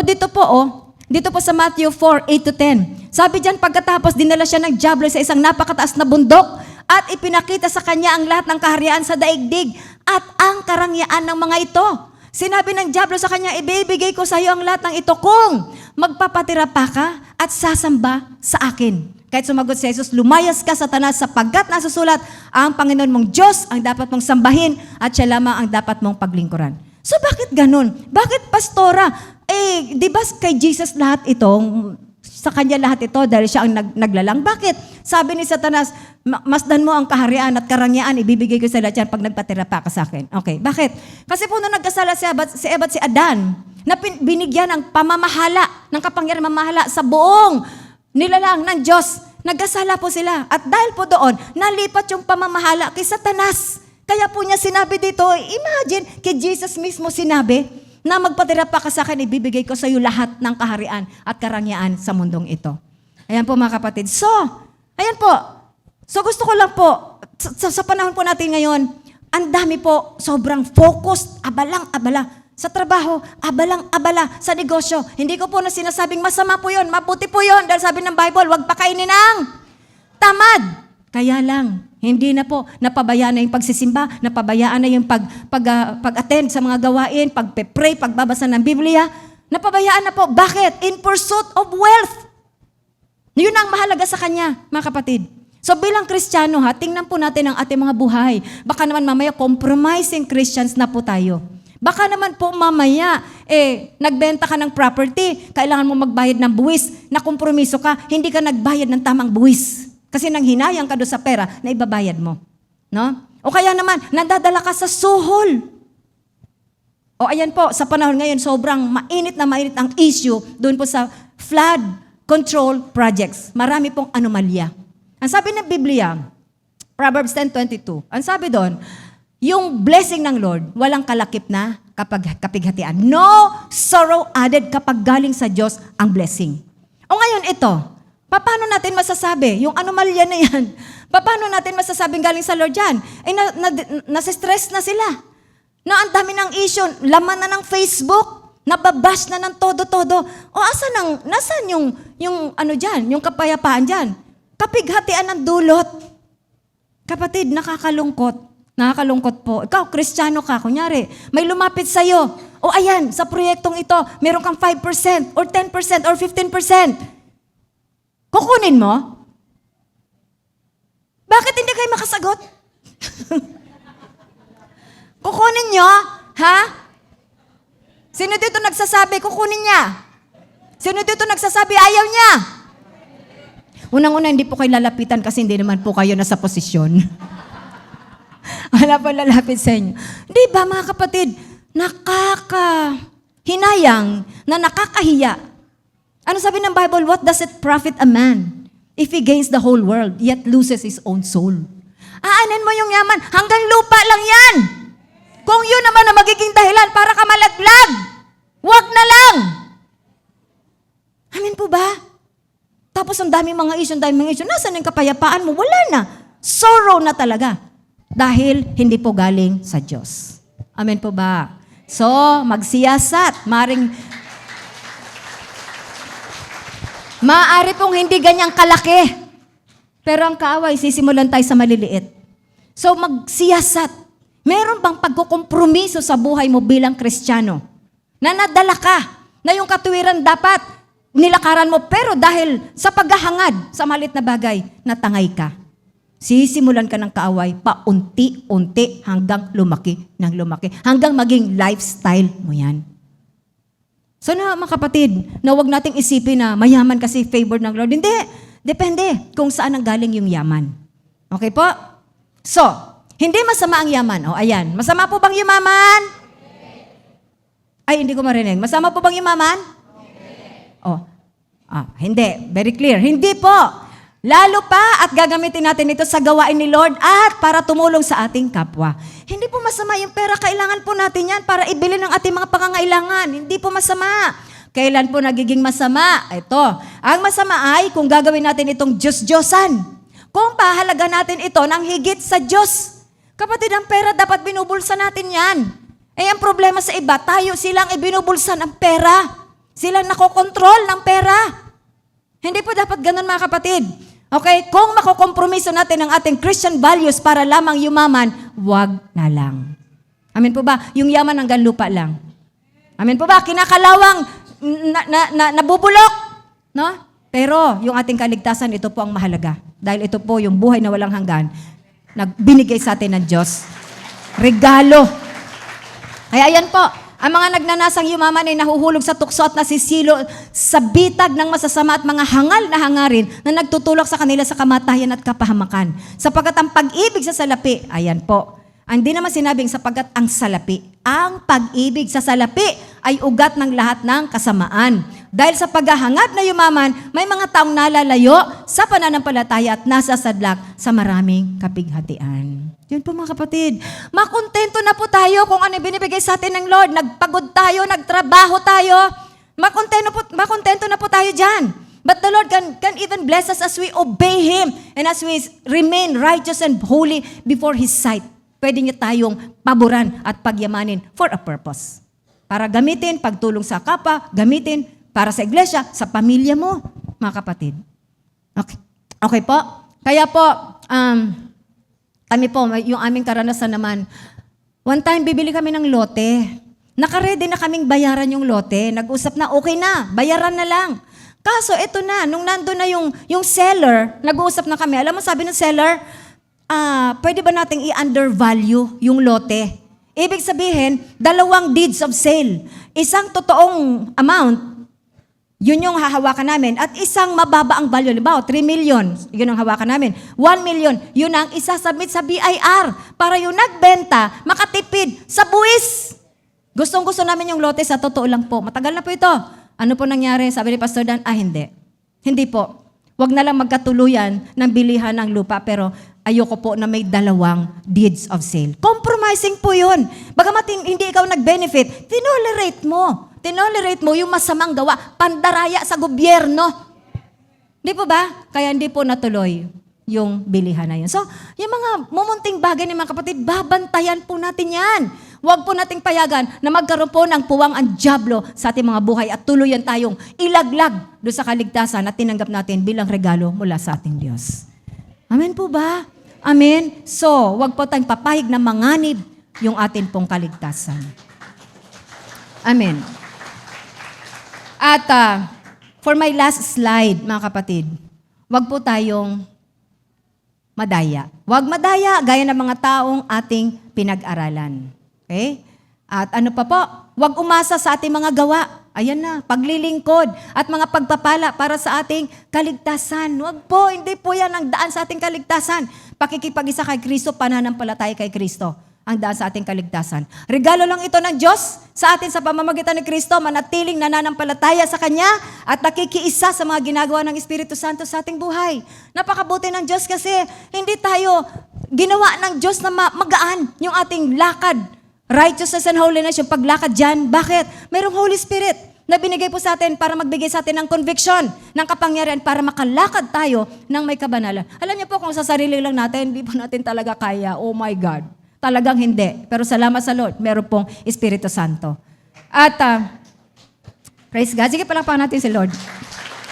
Dito po sa Matthew 4:8-10. Sabi diyan, pagkatapos dinala siya ng diablo sa isang napakataas na bundok at ipinakita sa kanya ang lahat ng kaharian sa daigdig at ang karangyaan ng mga ito. Sinabi ng diablo sa kanya, ibibigay ko sa iyo ang lahat ng ito kung magpapatira pa ka at sasamba sa akin. Kahit sumagot si Jesus, lumayas ka, Satanas, sapagkat nasusulat, ang Panginoon mong Diyos ang dapat mong sambahin at siya lamang ang dapat mong paglingkuran. So bakit ganun? Bakit pastora? Di ba kay Jesus lahat ito, sa kanya lahat ito dahil siya ang naglalang? Bakit? Sabi ni Satanas, masdan mo ang kaharian at karangyaan, ibibigay ko sa lahat yan pag nagpatira pa ka sa akin. Okay, bakit? Kasi po nung nagkasala si Eva at si Adan, na binigyan ng pamamahala, ng kapangyarihan mamahala sa buong nilalang ng Diyos, nagkasala po sila. At dahil po doon, nalipat yung pamamahala kay Satanas. Kaya po niya sinabi dito, imagine, kay Jesus mismo sinabi, na magpatira pa ka sa akin, ibibigay ko sa iyo lahat ng kaharian at karangyaan sa mundong ito. Ayan po mga kapatid. So, ayan po. So gusto ko lang po, sa panahon po natin ngayon, ang dami po, sobrang focused, abalang-abala. Sa trabaho, abalang-abala. Sa negosyo, hindi ko po na sinasabing masama po yun, mabuti po yun. Dahil sabi ng Bible, huwag pakainin ng tamad. Kaya lang, hindi na po, napabayaan na yung pagsisimba, napabayaan na yung pag-attend sa mga gawain, pag-pray, pagbabasa ng Biblia. Napabayaan na po. Bakit? In pursuit of wealth. Yun ang mahalaga sa kanya, mga kapatid. So bilang Kristiyano ha, tingnan po natin ang ating mga buhay. Baka naman mamaya compromising Christians na po tayo. Baka naman po mamaya, nagbenta ka ng property, kailangan mo magbayad ng buwis, na kompromiso ka, hindi ka nagbayad ng tamang buwis. Kasi nang hinayang ka doon sa pera na ibabayad mo. No? O kaya naman, nadadala ka sa suhol. O ayan po, sa panahon ngayon, sobrang mainit ang issue doon po sa flood control projects. Marami pong anomalya. Ang sabi ng Biblia, Proverbs 10:22, ang sabi doon, yung blessing ng Lord, walang kalakip na kapighatian. No sorrow added kapag galing sa Diyos ang blessing. O ngayon ito, paano natin masasabi? Yung anomalya na yan, paano natin masasabing galing sa Lord yan? Nasistress na sila. Na ang dami ng issue, laman na ng Facebook, nababash na ng todo-todo. O nasan yung ano dyan, yung kapayapaan dyan? Kapighatian ng dulot. Kapatid, nakakalungkot. Nakakalungkot po. Ikaw, Kristiyano ka, kunyari, may lumapit sa'yo. O ayan, sa proyektong ito, meron kang 5% or 10% or 15%. Kukunin mo? Bakit hindi kayo makasagot? Kukunin nyo? Ha? Sino dito nagsasabi, kukunin niya? Sino dito nagsasabi, ayaw niya? Unang-una, hindi po kayo lalapitan kasi hindi naman po kayo nasa posisyon. Wala pa lalapit sa inyo. Di ba mga kapatid, hinayang na nakakahiya. Ano sabi ng Bible? What does it profit a man if he gains the whole world yet loses his own soul? Aanin mo yung yaman, hanggang lupa lang yan. Kung yun naman na magiging dahilan para ka malaglag, wag na lang. Amen po ba? Tapos ang daming mga issue. Nasaan yung kapayapaan mo? Wala na. Sorrow na talaga. Dahil hindi po galing sa Diyos. Amen po ba? So, magsiyasat. Maaari pong hindi ganyang kalaki. Pero ang kaaway, sisimulan tayo sa maliliit. So, magsiyasat. Meron bang pagkukompromiso sa buhay mo bilang Kristiyano? Na nadala ka, na yung katuwiran dapat nilakaran mo, pero dahil sa paghahangad sa malit na bagay, natangay ka. Sisimulan ka ng kaaway, paunti-unti hanggang lumaki ng lumaki. Hanggang maging lifestyle mo yan. So na mga kapatid, na huwag nating isipin na mayaman kasi favored ng Lord. Hindi. Depende kung saan ang galing yung yaman. Okay po? So, hindi masama ang yaman. O ayan, masama po bang yumaman? Ay, hindi ko marinig. Masama po bang yumaman? Hindi. Very clear. Hindi po. Lalo pa at gagamitin natin ito sa gawain ni Lord at para tumulong sa ating kapwa. Hindi po masama yung pera. Kailangan po natin yan para ibili ng ating mga pangangailangan. Hindi po masama. Kailan po nagiging masama? Ito. Ang masama ay kung gagawin natin itong Diyos-Diyosan. Kung pahalaga natin ito ng higit sa Diyos. Kapatid, ang pera dapat binubulsa natin yan. Ang problema sa iba, tayo silang ibinubulsan ang pera. Sila nakokontrol ng pera. Hindi po dapat ganun mga kapatid. Okay? Kung makokompromiso natin ang ating Christian values para lamang yumaman, wag na lang. Amen po ba? Yung yaman hanggang lupa lang. Amen po ba? Kinakalawang nabubulok. No? Pero yung ating kaligtasan, ito po ang mahalaga. Dahil ito po yung buhay na walang hanggan. Nagbinigay sa atin ng Diyos. Regalo. Kaya ayan po. Ang mga nagnanasang yumaman ay nahuhulog sa tukso at nasisilo sa bitag ng masasama at mga hangal na hangarin na nagtutulak sa kanila sa kamatayan at kapahamakan. Sapagkat ang pag-ibig sa salapi, ayan po, hindi naman sinabing sapagkat ang salapi. Ang pag-ibig sa salapi ay ugat ng lahat ng kasamaan. Dahil sa paghahangad na yumaman, may mga taong nalalayo sa pananampalataya at nasasadlak sa maraming kapighatian. Yun po mga kapatid. Makontento na po tayo kung ano binibigay sa atin ng Lord. Nagpagod tayo, nagtrabaho tayo. Makontento na po tayo dyan. But the Lord can even bless us as we obey Him and as we remain righteous and holy before His sight. Pwede niya tayong paboran at pagyamanin for a purpose. Para gamitin, pagtulong sa kapwa, gamitin para sa iglesia, sa pamilya mo, mga kapatid. Okay po? Kaya po, kami po, yung aming karanasan naman, one time bibili kami ng lote. Nakaredy na kaming bayaran yung lote. Nag-usap na, okay na, bayaran na lang. Kaso, ito na, nung nando na yung seller, nag-uusap na kami, alam mo, sabi ng seller, pwede ba nating i-undervalue yung lote? Ibig sabihin, 2 deeds of sale. Isang totoong amount, yun yung hahawakan namin. At isang mababa ang value. Halimbawa, 3 million, yun ang hawakan namin. 1 million, yun ang isasubmit sa BIR para yung nagbenta, makatipid sa buwis. Gustong-gusto namin yung lote, sa totoo lang po. Matagal na po ito. Ano po nangyari? Sabi ni Pastor Dan, hindi. Hindi po. Huwag na lang magkatuluyan ng bilihan ng lupa, pero ayoko po na may 2 deeds of sale. Compromising po yun. Bagamat hindi ikaw nag-benefit, tinolerate mo yung masamang gawa, pandaraya sa gobyerno. Di po ba? Kaya hindi po natuloy yung bilihan na yun. So, yung mga mumunting bagay ni mga kapatid, babantayan po natin yan. Huwag po nating payagan na magkaroon po ng puwang ang dyablo sa ating mga buhay at tuluyan tayong ilaglag doon sa kaligtasan na tinanggap natin bilang regalo mula sa ating Diyos. Amen po ba? Amen? So, huwag po tayong papayag na manganib yung atin pong kaligtasan. Amen. At for my last slide, mga kapatid, huwag po tayong madaya. Huwag madaya gaya ng mga taong ating pinag-aralan. Okay? At ano pa po? Huwag umasa sa ating mga gawa. Ayan na, paglilingkod at mga pagpapala para sa ating kaligtasan. Huwag po, hindi po yan ang daan sa ating kaligtasan. Pakikipag-isa kay Kristo, pananampalataya kay Kristo ang daan sa ating kaligtasan. Regalo lang ito ng Diyos sa atin sa pamamagitan ni Kristo, manatiling nananampalataya sa Kanya at nakikiisa sa mga ginagawa ng Espiritu Santo sa ating buhay. Napakabuti ng Diyos kasi hindi tayo ginawa ng Diyos na magaan yung ating lakad. Righteousness and holiness, yung paglakad dyan. Bakit? Mayroong Holy Spirit na binigay po sa atin para magbigay sa atin ng conviction, ng kapangyarihan para makalakad tayo ng may kabanalan. Alam niyo po, kung sa sarili lang natin, hindi po natin talaga kaya. Oh my God. Talagang hindi. Pero salamat sa Lord, meron pong Espiritu Santo. At, praise God. Sige, palakpakan natin si Lord.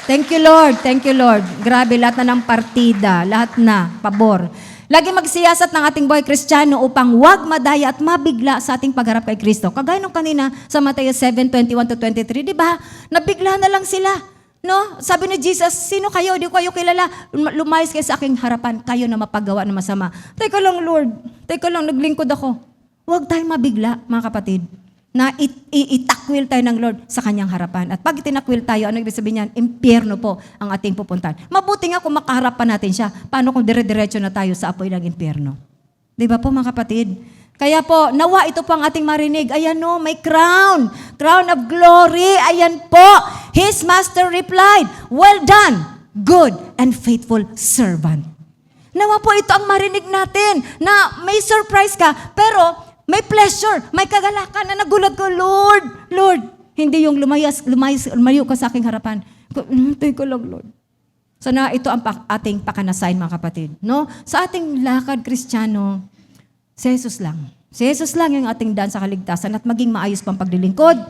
Thank you, Lord. Thank you, Lord. Grabe, lahat na ng partida, lahat na, pabor. Lagi magsiyasat ng ating buhay Kristiyano upang huwag madaya at mabigla sa ating pagharap kay Kristo. Kagaya nung kanina sa Mateo 7:21-23, di ba? Nabigla na lang sila. No? Sabi ni Jesus, sino kayo? Di ko kayo kilala. Lumayas kayo sa aking harapan. Kayo na mapagawa ng masama. Teka lang, Lord. Teka lang, naglingkod ako. Huwag tayong mabigla, mga kapatid, na itakwil tayo ng Lord sa kanyang harapan. At pag itinakwil tayo, ano ibig sabihin niyan? Impyerno po ang ating pupuntahan. Mabuti nga kung makaharap pa natin siya. Paano kung dire-diretso na tayo sa apoy ng impyerno? Di ba po, mga kapatid? Kaya po, nawa ito po ang ating marinig. Ayan no, may crown. Crown of glory. Ayan po. His master replied, "Well done, good and faithful servant." Nawa po ito ang marinig natin na may surprise ka, pero may pleasure, may kagalakan na nagulat ko, Lord, Lord. Hindi yung lumayo ka sa aking harapan. Teka lang, Lord. Sana ito ang ating pakanasain, mga kapatid. No? Sa ating lakad Kristiyano, si Jesus lang. Si Jesus lang yung ating daan sa kaligtasan at maging maayos pang paglilingkod,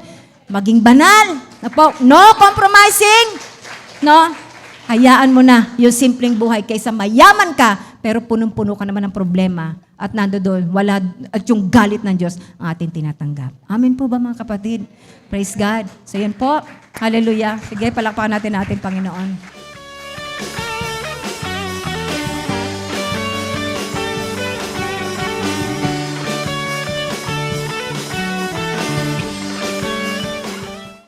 maging banal. No compromising. No? Hayaan mo na yung simpleng buhay kaysa mayaman ka, pero punong-puno ka naman ng problema at nando doon, wala, at yung galit ng Diyos ang ating tinatanggap. Amen po ba, mga kapatid? Praise God. So yan po. Hallelujah. Sige, palakpakan natin Panginoon.